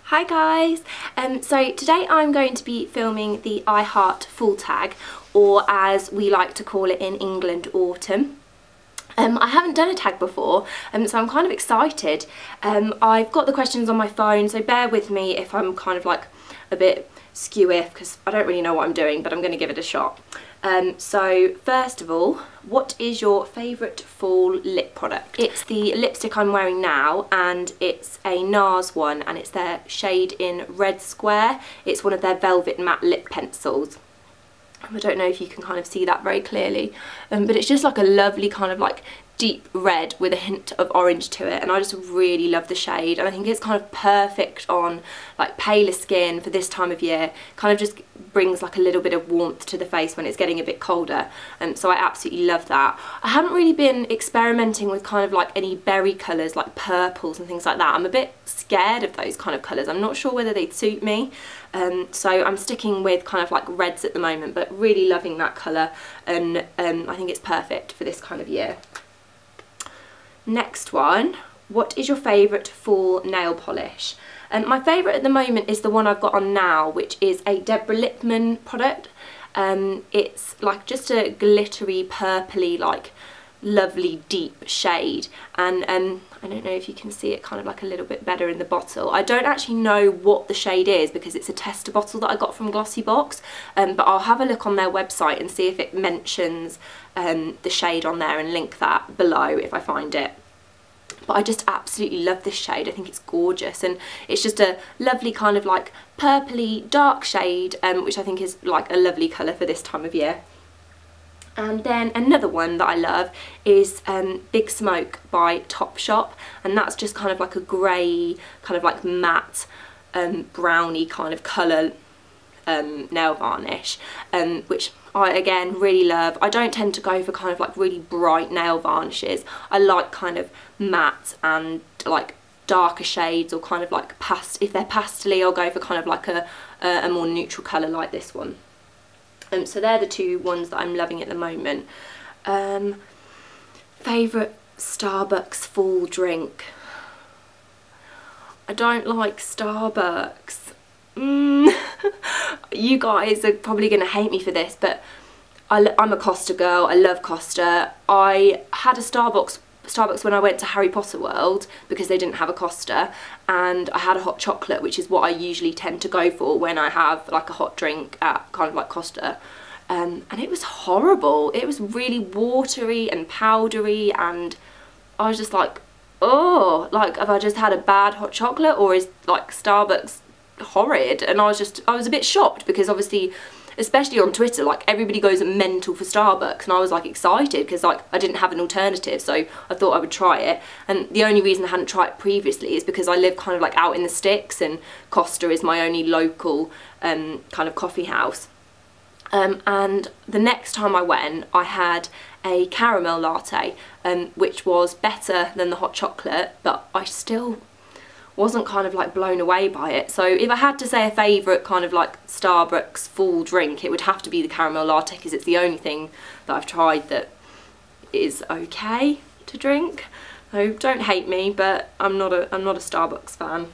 Hi guys! So today I'm going to be filming the I Heart Fall tag, or as we like to call it in England, autumn. I haven't done a tag before, so I'm kind of excited. I've got the questions on my phone, so bear with me if I'm kind of like a bit skew-iff because I don't really know what I'm doing, but I'm going to give it a shot. So first of all, what is your favourite fall lip product? It's the lipstick I'm wearing now, and it's a NARS one, and it's their shade in Red Square. It's one of their velvet matte lip pencils. I don't know if you can kind of see that very clearly, but it's just like a lovely kind of like deep red with a hint of orange to it, and I just really love the shade, and I think it's kind of perfect on like paler skin for this time of year. Kind of just brings like a little bit of warmth to the face when it's getting a bit colder, and so I absolutely love that. I haven't really been experimenting with kind of like any berry colours like purples and things like that. I'm a bit scared of those kind of colours. I'm not sure whether they'd suit me, so I'm sticking with kind of like reds at the moment, but really loving that colour, and I think it's perfect for this kind of year. Next one, what is your favourite fall nail polish? My favourite at the moment is the one I've got on now, which is a Deborah Lippmann product. It's like just a glittery, purpley, like lovely deep shade, and I don't know if you can see it kind of like a little bit better in the bottle. I don't actually know what the shade is because it's a tester bottle that I got from Glossybox, but I'll have a look on their website and see if it mentions the shade on there and link that below if I find it. But I just absolutely love this shade. I think it's gorgeous, and it's just a lovely kind of like purpley dark shade, which I think is like a lovely colour for this time of year. And then another one that I love is Big Smoke by Topshop, and that's just kind of like a grey, kind of like matte, browny kind of colour nail varnish, which I again really love. I don't tend to go for kind of like really bright nail varnishes. I like kind of matte and like darker shades, or kind of like if they're pastely, I'll go for kind of like a more neutral colour like this one. So they're the two ones that I'm loving at the moment. Favourite Starbucks fall drink? I don't like Starbucks. You guys are probably going to hate me for this, but I'm a Costa girl. I love Costa. I had a Starbucks when I went to Harry Potter World because they didn't have a Costa, and I had a hot chocolate, which is what I usually tend to go for when I have like a hot drink at kind of like Costa, and it was horrible. It was really watery and powdery, and I was just like, oh, like have I just had a bad hot chocolate, or is like Starbucks horrid? And I was a bit shocked because obviously, especially on Twitter, like everybody goes mental for Starbucks, and I was like excited because like I didn't have an alternative, so I thought I would try it. And the only reason I hadn't tried it previously is because I live kind of like out in the sticks, and Costa is my only local kind of coffee house. And the next time I went, I had a caramel latte, which was better than the hot chocolate, but I still wasn't kind of like blown away by it. So if I had to say a favourite kind of like Starbucks fall drink, it would have to be the caramel latte, because it's the only thing that I've tried that is okay to drink. So don't hate me, but I'm not a Starbucks fan.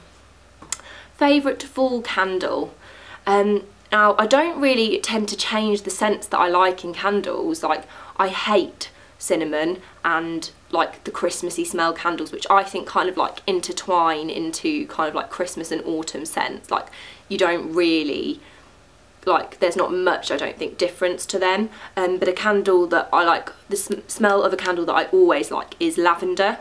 Favourite fall candle? Now I don't really tend to change the scents that I like in candles. Like I hate cinnamon and like the Christmassy smell candles, which I think kind of like intertwine into kind of like Christmas and autumn scents. Like you don't really like, there's not much, I don't think, difference to them. But a candle that I like, the smell of a candle that I always like is lavender,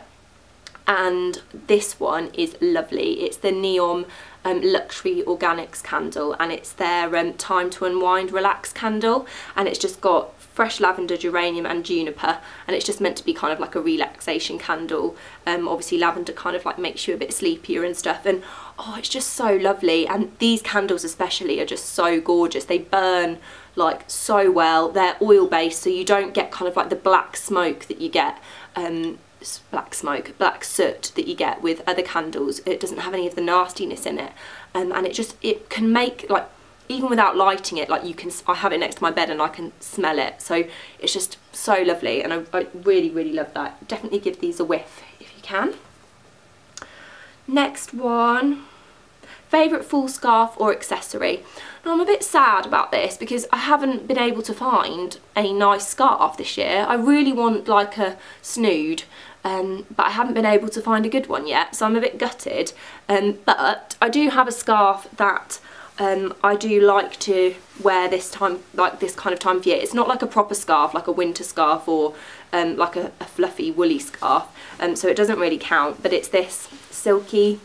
and this one is lovely. It's the Neon Luxury Organics candle, and it's their Time to Unwind Relax candle, and it's just got fresh lavender, geranium and juniper, and it's just meant to be kind of like a relaxation candle. Obviously lavender kind of like makes you a bit sleepier and stuff, and oh, it's just so lovely. And these candles especially are just so gorgeous. They burn like so well. They're oil based, so you don't get kind of like the black smoke that you get, black soot that you get with other candles. It doesn't have any of the nastiness in it, and it can make, like, even without lighting it, like I have it next to my bed and I can smell it, so it's just so lovely, and I really love that. Definitely give these a whiff if you can. Next one, Favourite fall scarf or accessory? Now I'm a bit sad about this because I haven't been able to find a nice scarf this year. I really want like a snood, but I haven't been able to find a good one yet, so I'm a bit gutted. But I do have a scarf that I do like to wear this time, like this kind of time of year. It's not like a proper scarf, like a winter scarf or like a fluffy woolly scarf, so it doesn't really count, but it's this silky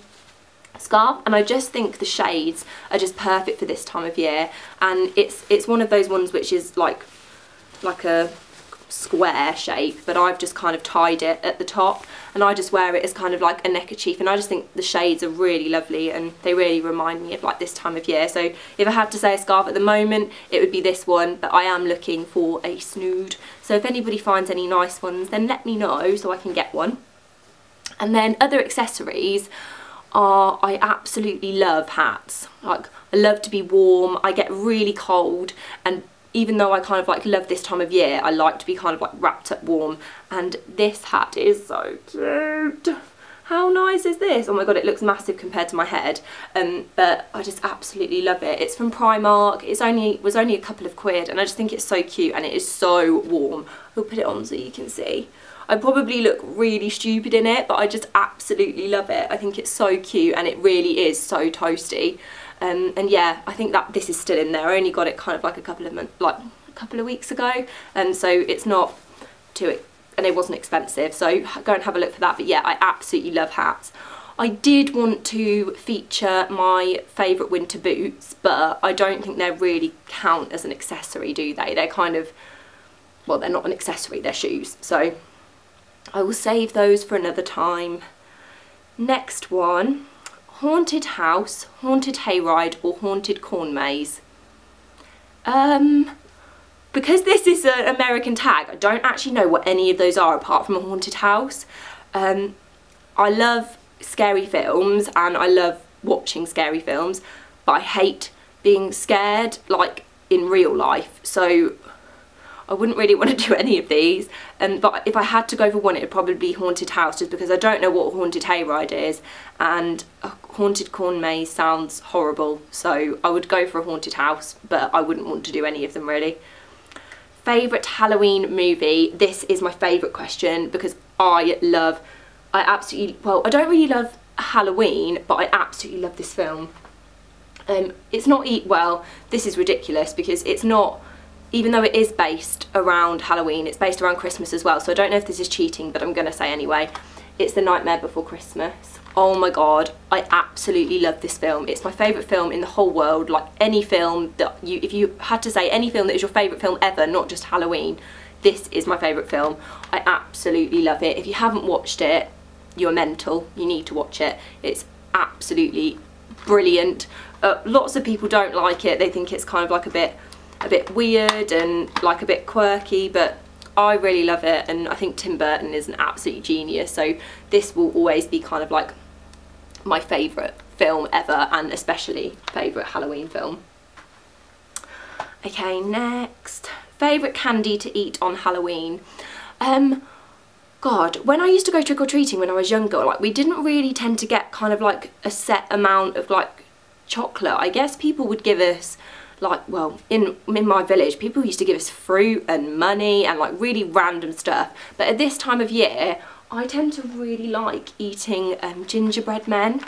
scarf, and I just think the shades are just perfect for this time of year. And it's one of those ones which is like a square shape, but I've just kind of tied it at the top, and I just wear it as kind of like a neckerchief, and I just think the shades are really lovely and they really remind me of like this time of year. So if I had to say a scarf at the moment, it would be this one, but I am looking for a snood, so if anybody finds any nice ones then let me know so I can get one. And then other accessories are, I absolutely love hats. Like, I love to be warm, I get really cold, and even though I kind of like love this time of year, I like to be kind of like wrapped up warm, and this hat is so cute. How nice is this? Oh my god, it looks massive compared to my head, but I just absolutely love it. It's from Primark. It was only a couple of quid, and I just think it's so cute and it is so warm. I'll put it on so you can see. I probably look really stupid in it, but I just absolutely love it. I think it's so cute and it really is so toasty. And yeah, I think that this is still in there. I only got it kind of like a couple of weeks ago, and so it's not too, and it wasn't expensive, so go and have a look for that. But yeah, I absolutely love hats. I did want to feature my favourite winter boots, but I don't think they really count as an accessory, do they? They're kind of, well, they're not an accessory, they're shoes, so I will save those for another time. Next one. Haunted house, haunted hayride, or haunted corn maze? Because this is an American tag, I don't actually know what any of those are apart from a haunted house. I love scary films and I love watching scary films, but I hate being scared like in real life, so I wouldn't really want to do any of these. But if I had to go for one, it would probably be haunted house, just because I don't know what a haunted hayride is, and a haunted corn maze sounds horrible, so I would go for a haunted house, but I wouldn't want to do any of them really. Favourite Halloween movie? This is my favourite question because I absolutely, well, I don't really love Halloween, but I absolutely love this film. It's not, well, this is ridiculous because it's not, even though it is based around Halloween, it's based around Christmas as well, so I don't know if this is cheating, but I'm going to say anyway. It's The Nightmare Before Christmas. Oh my god, I absolutely love this film. It's my favourite film in the whole world. Like, any film that if you had to say any film that is your favourite film ever, not just Halloween, this is my favourite film. I absolutely love it. If you haven't watched it, you're mental. You need to watch it. It's absolutely brilliant. Lots of people don't like it. They think it's kind of like a bit weird and like a bit quirky, but I really love it, and I think Tim Burton is an absolute genius, so this will always be kind of like my favourite film ever, and especially favourite Halloween film. Okay, next. Favourite candy to eat on Halloween? God, when I used to go trick-or-treating when I was younger, like, we didn't really tend to get kind of like a set amount of like chocolate. I guess people would give us, like, well, in my village, people used to give us fruit and money and like really random stuff. But at this time of year, I tend to really like eating gingerbread men.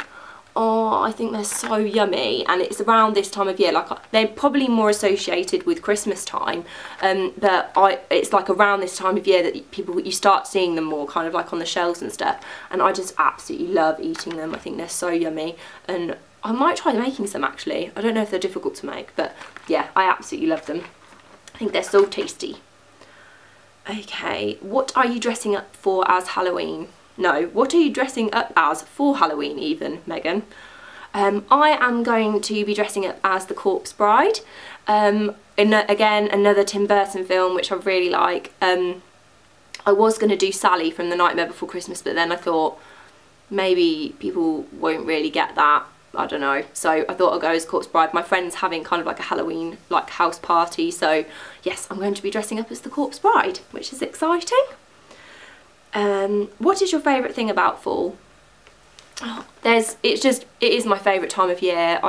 Oh, I think they're so yummy, and it's around this time of year. Like, they're probably more associated with Christmas time, but it's like around this time of year that you start seeing them more, kind of like on the shelves and stuff. And I just absolutely love eating them. I think they're so yummy, and I might try making some actually. I don't know if they're difficult to make, but yeah, I absolutely love them. I think they're so tasty. Okay, what are you dressing up for as Halloween? No, what are you dressing up as for Halloween even, Megan? I am going to be dressing up as the Corpse Bride. Again, another Tim Burton film, which I really like. I was going to do Sally from The Nightmare Before Christmas, but then I thought maybe people won't really get that. I don't know, so I thought I'd go as Corpse Bride. My friend's having kind of like a Halloween like house party, so yes, I'm going to be dressing up as the Corpse Bride, which is exciting. What is your favourite thing about fall? it is my favourite time of year.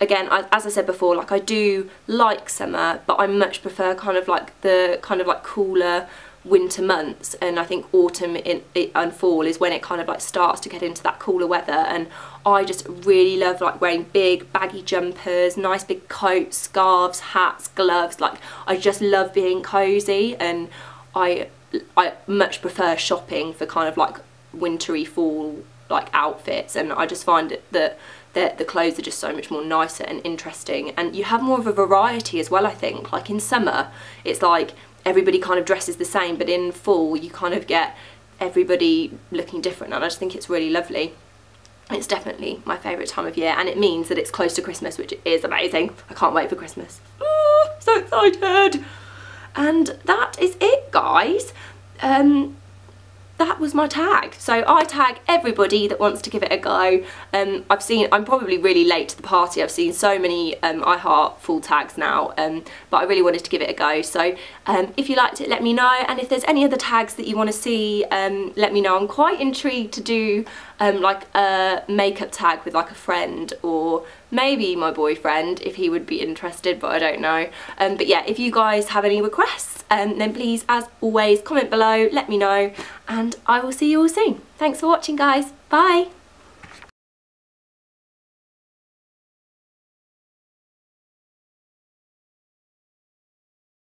Again, as I said before, like I do like summer, but I much prefer kind of like the cooler winter months, and I think autumn and fall is when it kind of like starts to get into that cooler weather, and I just really love like wearing big baggy jumpers, nice big coats, scarves, hats, gloves. Like I just love being cozy, and I much prefer shopping for kind of like wintry fall like outfits, and I just find that the clothes are just so much more nicer and interesting, and you have more of a variety as well. I think like in summer it's like everybody kind of dresses the same, but in fall you kind of get everybody looking different, and I just think it's really lovely. It's definitely my favourite time of year, and it means that it's close to Christmas, which is amazing. I can't wait for Christmas. Oh, so excited. And that is it, guys. That was my tag. So I tag everybody that wants to give it a go. I'm probably really late to the party. I've seen so many I Heart full tags now, but I really wanted to give it a go. So if you liked it, let me know, and if there's any other tags that you want to see, let me know. I'm quite intrigued to do like a makeup tag with like a friend, or maybe my boyfriend if he would be interested, but I don't know. But yeah, if you guys have any requests, then please, as always, comment below, let me know, and I will see you all soon. Thanks for watching, guys. Bye.